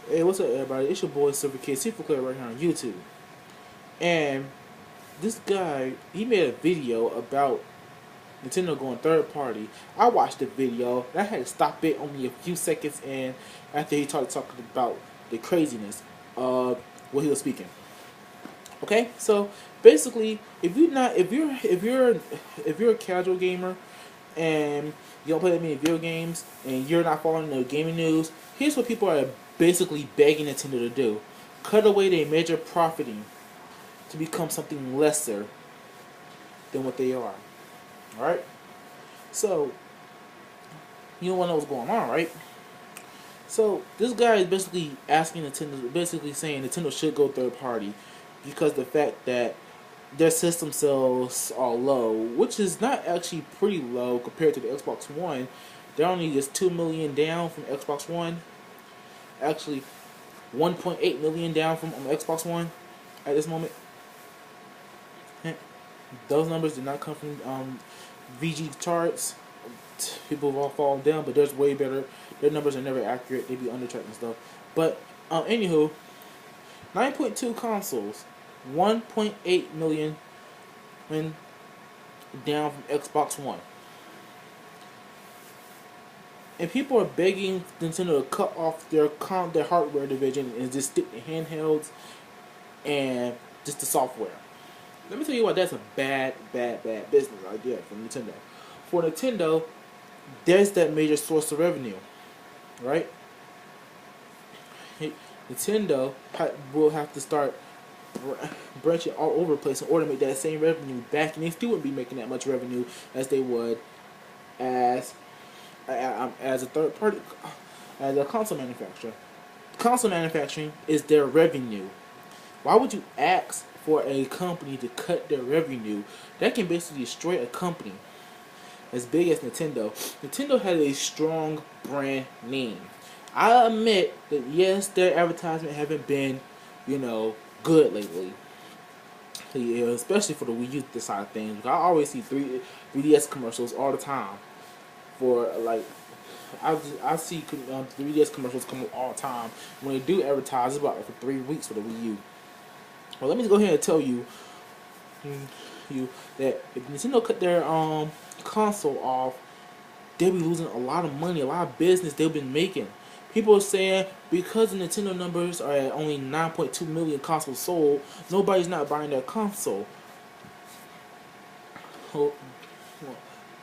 Hey, what's up, everybody? It's your boy Silver Kid Super Clear right here on YouTube. And this guy, he made a video about Nintendo going third party. I watched the video. And I had to stop it only a few seconds in after he started talking about the craziness of what he was speaking. Okay, so basically, if you're a casual gamer and you don't play that many video games and you're not following the gaming news, here's what people are basically begging Nintendo to do: cut away their major profiting to become something lesser than what they are. All right, so you don't want to know what's going on, right? So this guy is basically asking Nintendo, basically saying Nintendo should go third party because the fact that their system sales are low, which is not actually pretty low compared to the Xbox One. They're only just 2 million down from Xbox One. Actually, 1.8 million down from Xbox One at this moment. Those numbers did not come from VG charts. People have all fallen down, but there's way better. Their numbers are never accurate. They be undertracked and stuff. But anywho, 9.2 consoles, 1.8 million when down from Xbox One. And people are begging Nintendo to cut off their hardware division and just stick to handhelds and just the software. Let me tell you what, that's a bad business idea for Nintendo. For Nintendo, there's that major source of revenue, right? Nintendo will have to start branching all over the place in order to make that same revenue back, and they still wouldn't be making that much revenue as they would as a third party, as a console manufacturer. Console manufacturing is their revenue. Why would you ask for a company to cut their revenue? That can basically destroy a company as big as Nintendo. Nintendo has a strong brand name. I admit that yes, their advertisement haven't been, good lately. Yeah, especially for the Wii U side of things. I always see 3DS commercials all the time. For like, I see 3DS commercials come up all the time. When they do advertise, it's about for 3 weeks for the Wii U. Well, let me go ahead and tell you that if Nintendo cut their console off, they'll be losing a lot of money, a lot of business they've been making. People are saying because the Nintendo numbers are at only 9.2 million consoles sold, nobody's not buying their console.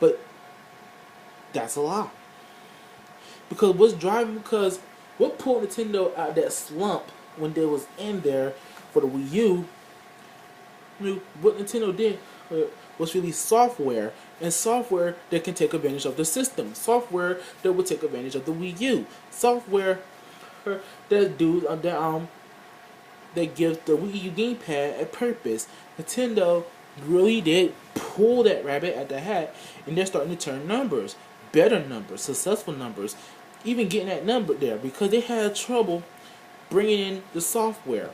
But that's a lie. Because what pulled Nintendo out of that slump when they was in there for the Wii U, what Nintendo did was release software, and software that can take advantage of the system, software that will take advantage of the Wii U, software that gives the Wii U gamepad a purpose. Nintendo really did pull that rabbit at the hat, and they're starting to turn numbers, better numbers, successful numbers, even getting that number there because they had trouble bringing in the software.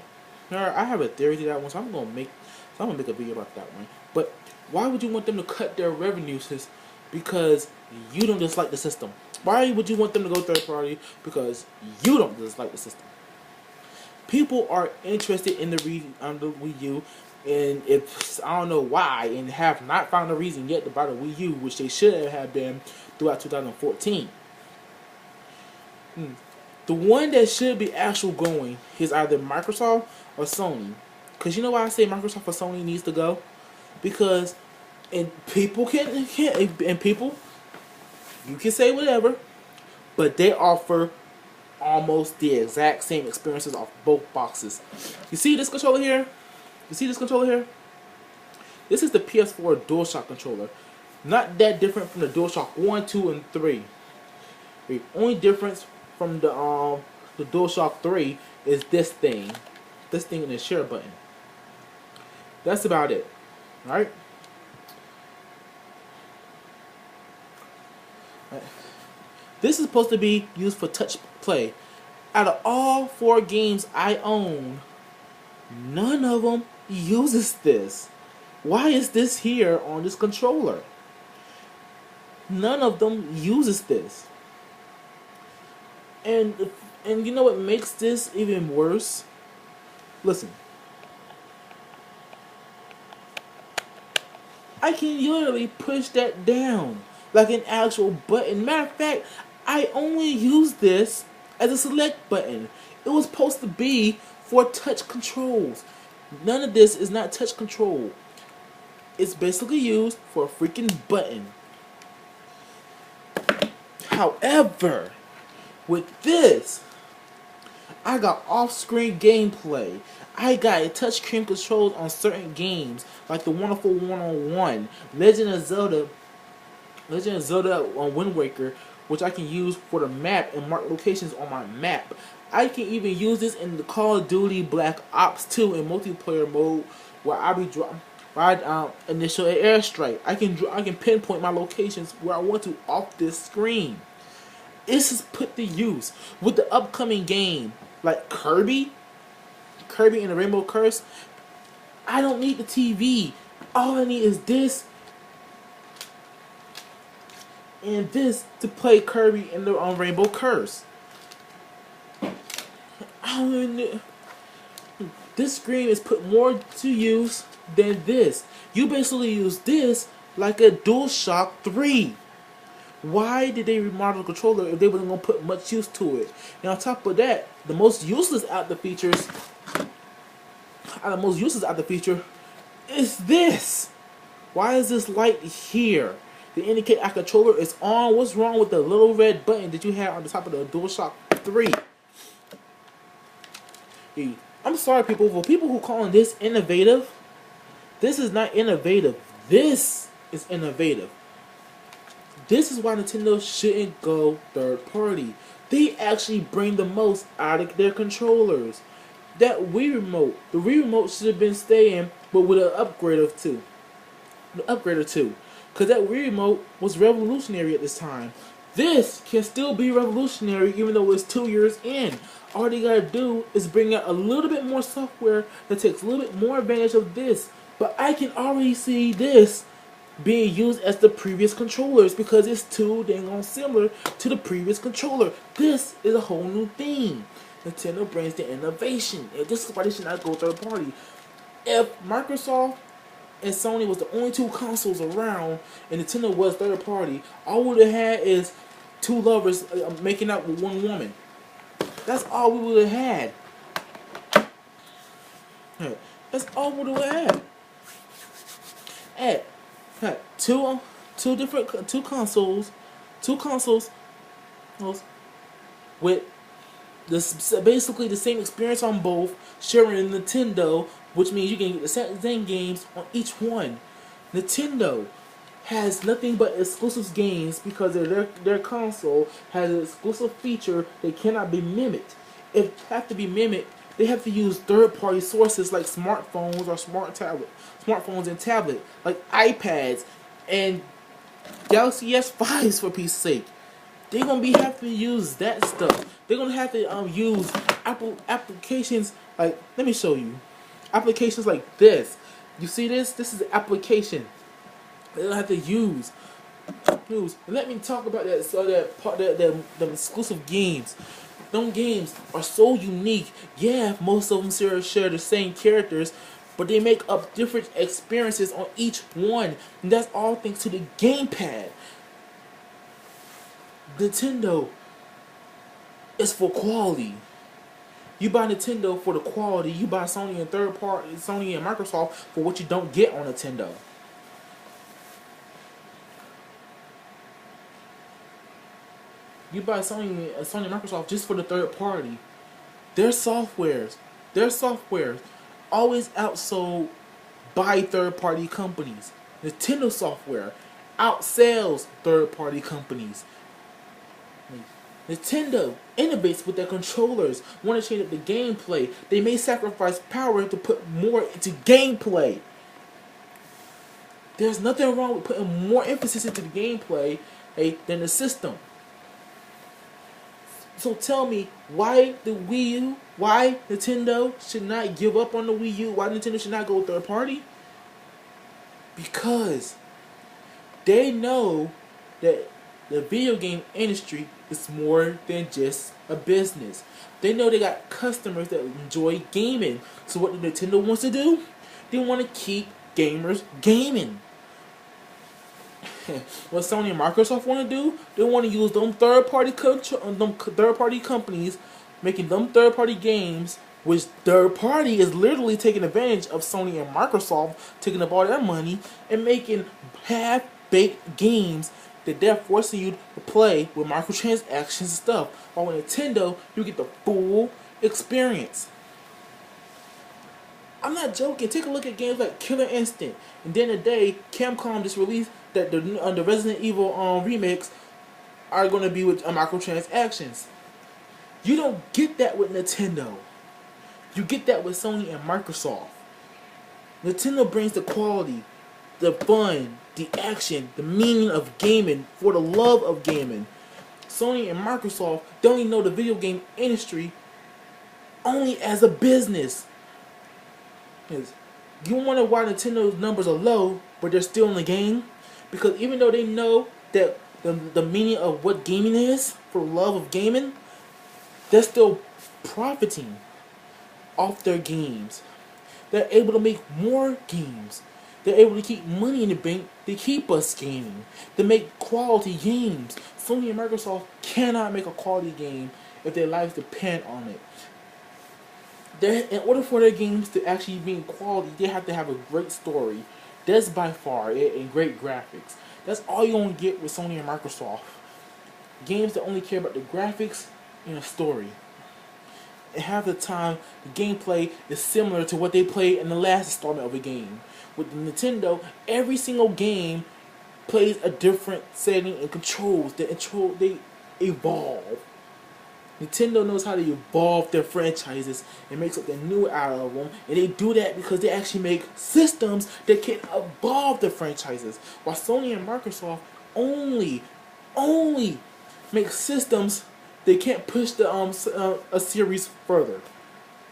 Now, I have a theory to that one, so I'm gonna make a video about that one. But why would you want them to cut their revenues? Because you don't dislike the system. Why would you want them to go third party? Because you don't dislike the system. People are interested in the Wii U, and if I don't know why, and have not found a reason yet to buy the Wii U, which they should have been throughout 2014. The one that should be actual going is either Microsoft or Sony. Because you know why I say Microsoft or Sony needs to go? Because people you can say whatever, but they offer almost the exact same experiences off both boxes. You see this controller here? This is the PS4 DualShock controller. Not that different from the DualShock 1, 2, and 3. The only difference from the DualShock 3 is this thing in the share button. That's about it. Alright? This is supposed to be used for touch play. Out of all 4 games I own, none of them uses this. Why is this here on this controller? None of them uses this. And And you know what makes this even worse? Listen, I can literally push that down like an actual button. Matter of fact, I only use this as a select button. It was supposed to be for touch controls. None of this is not touch control. It's basically used for a freaking button. However, with this, I got off-screen gameplay. I got touchscreen controls on certain games, like the Wonderful 101, Legend of Zelda on Wind Waker, which I can use for the map and mark locations on my map. I can even use this in the Call of Duty Black Ops 2 in multiplayer mode, where I be initial airstrike. I can pinpoint my locations where I want to off this screen. This is put to use with the upcoming game like Kirby and the Rainbow Curse. I don't need the TV. All I need is this and this to play Kirby and the Rainbow Curse. This screen is put more to use than this. You basically use this like a DualShock 3. Why did they remodel the controller if they wasn't going to put much use to it? And on top of that, the most useless out the feature is this. Why is this light here to indicate our controller is on? What's wrong with the little red button that you have on the top of the DualShock 3? I'm sorry, people. For people who calling this innovative, this is not innovative. This is innovative. This is why Nintendo shouldn't go third party. They actually bring the most out of their controllers. That Wii Remote, the Wii Remote should have been staying, but with an upgrade or two. Because that Wii Remote was revolutionary at this time. This can still be revolutionary even though it's 2 years in. All they gotta do is bring out a little bit more software that takes a little bit more advantage of this. But I can already see this being used as the previous controllers because it's too dang on similar to the previous controller. This is a whole new thing. Nintendo brings the innovation, and this is why they should not go third party. If Microsoft and Sony was the only two consoles around and Nintendo was third party, all we would have had is two lovers making out with one woman. That's all we would have had. That's all we would have had. Two consoles with this basically the same experience on both, sharing Nintendo, which means you can get the same games on each one. Nintendo has nothing but exclusive games because their console has an exclusive feature that cannot be mimicked. If it have to be mimicked, they have to use third-party sources like smartphones or smartphones and tablets, like iPads and Galaxy S5s for peace sake. They're gonna have to use that stuff. They're gonna have to use applications like, let me show you, applications like this. You see this? This is an application. They don't have to use. And let me talk about that. So the exclusive games. Them games are so unique. Yeah, most of them share the same characters, but they make up different experiences on each one. And that's all thanks to the gamepad. Nintendo is for quality. You buy Nintendo for the quality. You buy Sony and Sony and Microsoft for what you don't get on Nintendo. You buy Sony and Microsoft just for the third party. Their softwares always outsold by third party companies. Nintendo software outsells third party companies. Nintendo innovates with their controllers, want to change up the gameplay. They may sacrifice power to put more into gameplay. There's nothing wrong with putting more emphasis into the gameplay than the system. So tell me, why the Wii U, why Nintendo should not give up on the Wii U, why Nintendo should not go third party? Because they know that the video game industry It's more than just a business. They know they got customers that enjoy gaming. So what Nintendo wants to do? They want to keep gamers gaming. What Sony and Microsoft want to do? They want to use them third party companies making them third party games, which third party is literally taking advantage of Sony and Microsoft taking up all their money and making half baked games that they're forcing you to play with microtransactions and stuff. While with Nintendo, you get the full experience. I'm not joking. Take a look at games like Killer Instinct. And then today, Capcom just released that the Resident Evil remakes are going to be with microtransactions. You don't get that with Nintendo. You get that with Sony and Microsoft. Nintendo brings the quality, the fun, the action, the meaning of gaming for the love of gaming. Sony and Microsoft, they only know the video game industry only as a business. You wonder why Nintendo's numbers are low, but they're still in the game? Because even though they know that the meaning of what gaming is, for love of gaming, they're still profiting off their games. They're able to make more games. They're able to keep money in the bank to keep us gaming. To make quality games. Sony and Microsoft cannot make a quality game if their lives depend on it. In order for their games to actually be in quality, they have to have a great story. That's by far it, and great graphics. That's all you're going to get with Sony and Microsoft. Games that only care about the graphics and the story. And half the time, the gameplay is similar to what they played in the last installment of a game. With the Nintendo, every single game plays a different setting and controls. They evolve. Nintendo knows how to evolve their franchises and make something new out of them. And they do that because they actually make systems that can evolve the franchises. While Sony and Microsoft only make systems that can't push a series further.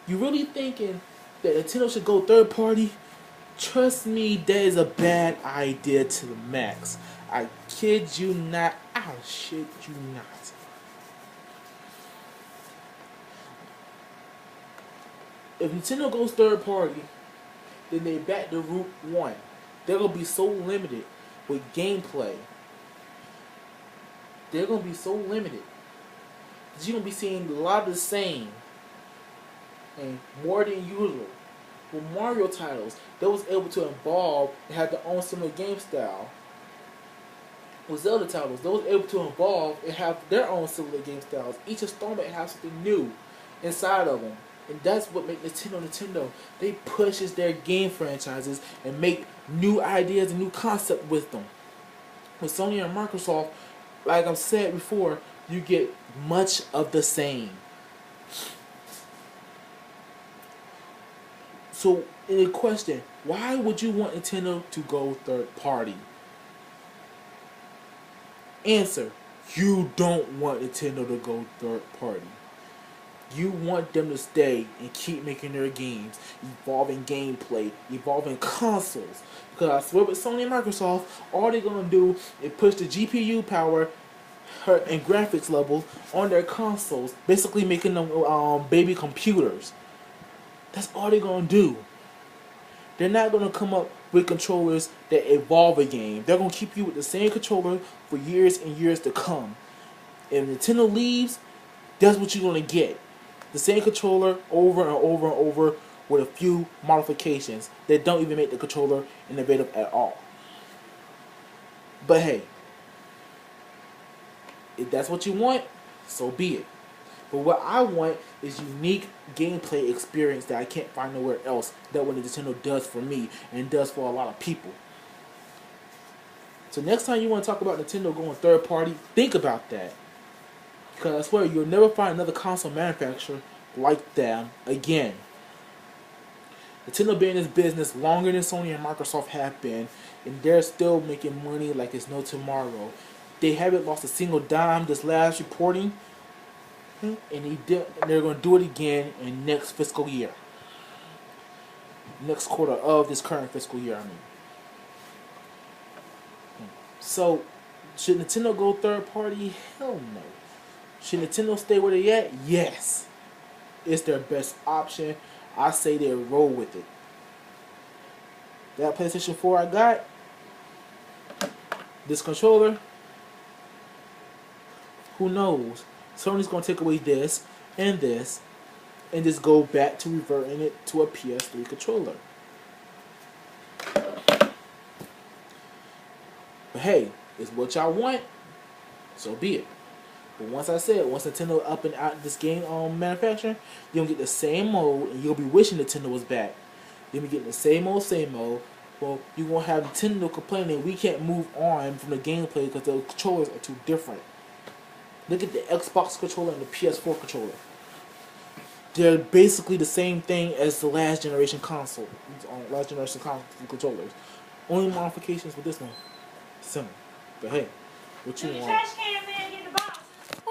You really thinking that Nintendo should go third party? Trust me, that is a bad idea to the max. I kid you not. I'll shit you not. If Nintendo goes third party, then they back to Route 1. They're going to be so limited with gameplay. They're going to be so limited that you're going to be seeing a lot of the same and more than usual. With Mario titles, they was able to evolve and have their own similar game style. With Zelda titles, they was able to evolve and have their own similar game styles. Each installment has something new inside of them. And that's what makes Nintendo. They pushes their game franchises and make new ideas and new concepts with them. With Sony and Microsoft, like I've said before, you get much of the same. So, in a question, why would you want Nintendo to go third party? Answer, you don't want Nintendo to go third party. You want them to stay and keep making their games, evolving gameplay, evolving consoles. Because I swear with Sony and Microsoft, all they're going to do is push the GPU power and graphics level on their consoles, basically making them baby computers. That's all they're going to do. They're not going to come up with controllers that evolve a game. They're going to keep you with the same controller for years and years to come. If Nintendo leaves, that's what you're going to get. The same controller over and over and over with a few modifications that don't even make the controller innovative at all. But hey, if that's what you want, so be it. But what I want is unique gameplay experience that I can't find nowhere else. That what Nintendo does for me and does for a lot of people. So next time you want to talk about Nintendo going third party, think about that. Because I swear you'll never find another console manufacturer like them again. Nintendo been in this business longer than Sony and Microsoft have been, and they're still making money like it's no tomorrow. They haven't lost a single dime this last reporting, and they're going to do it again in next fiscal year. Next quarter of this current fiscal year, I mean. So, should Nintendo go third party? Hell no. Should Nintendo stay where they at? Yes. It's their best option. I say they roll with it. That PlayStation 4 I got, this controller, who knows? Sony's gonna take away this, and just go back to reverting it to a PS3 controller. But hey, it's what y'all want, so be it. But once Nintendo up and out this game manufacturing, you'll get the same mode, and you'll be wishing Nintendo was back. You'll be getting the same old. Well, you're going to have Nintendo complaining we can't move on from the gameplay because the controllers are too different. Look at the Xbox controller and the PS4 controller. They're basically the same thing as the last generation controllers. Only modifications with this one. Simple. But hey, what you want?